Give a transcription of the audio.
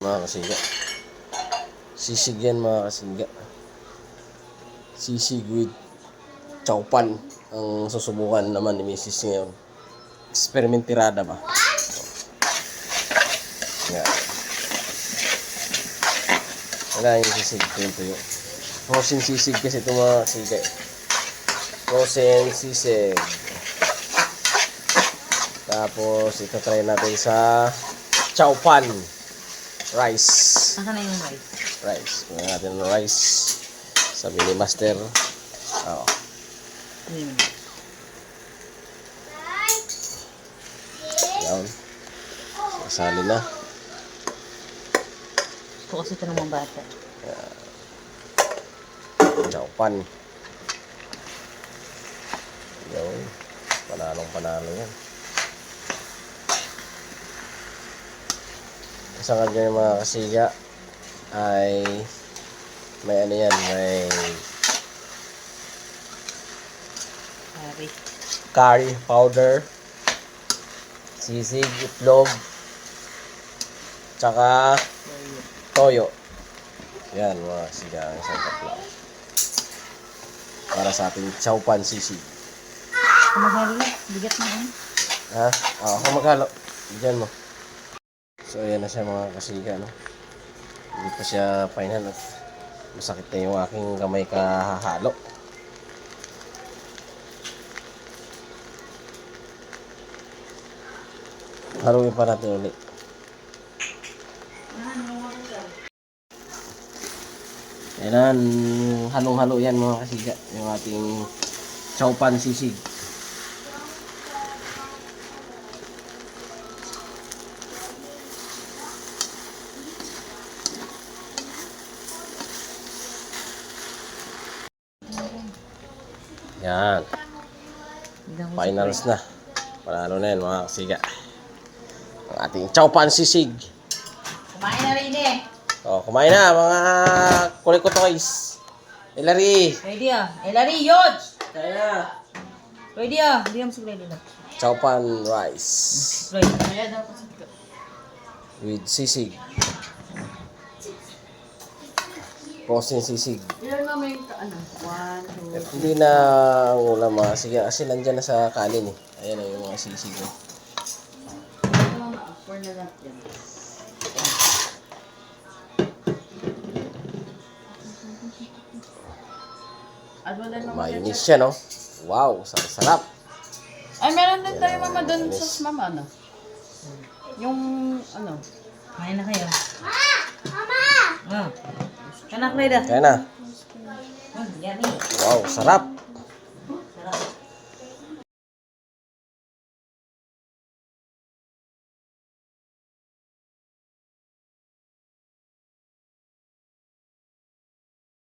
mga kasiga. Sisig yan mga kasiga. Sisig with chowpan ang susubukan naman ni Mrs. ngayon. Experimentirada ba? Yan. Wala yung sisig. Ito yung tuyo. Frozen sisig kasi ito mga kasiga. Frozen sisig. Tapos ito try natin sa chowpan rice. Nasaan na yung rice? Rice. Kunin natin ng rice sa Mini Master. Oo. Yan. Sasali na. Gusto kasi ito ng mga bata. Chowpan. Yan. Panalong-panalo yan. Isang kanya yung mga kasiga ay may ano yan, may curry powder, sisig, itlog, tsaka toyo. Yan mga kasiga, ang isang tatlo. Para sa ating chowpan sisig. Kumahalo na, bigat na yun. Ha? Ako maghalo. Diyan mo. So, ayan na siya mga kasiga, no? Hindi pa siya final at masakit na yung aking kamay kahahalo. Haluin pa natin ulit. Ayan, halong-halo yan mga kasiga. Yung ating chowpan sisig. Yan. Finals na. Panalo na yan mga kasiga. Ang ating chowpan sisig. Kumain na rin eh. O, kumain na mga kulikotoys. Elari. Ready ah. Elari, yun! Kaya na. Ready ah. Hindi naman siguro ready na. Chowpan rice. Ready. Kaya daw kasi. With sisig. Frozen sisig. Ilan naman yung ano? 1, 2, Hindi na ang ulam mga sige kasi nandyan na sa kanin eh. Ayan na yung mga sisig. Eh. 4 na lang yan. Mayonnaise siya, no? Wow, sarap. Ay, meron din tayo mama doon sa mama, ano? Yung, ano? Kumain na kayo. Mama! Ah. Kanak, Reda. Kaya na. Yan eh. Wow, sarap.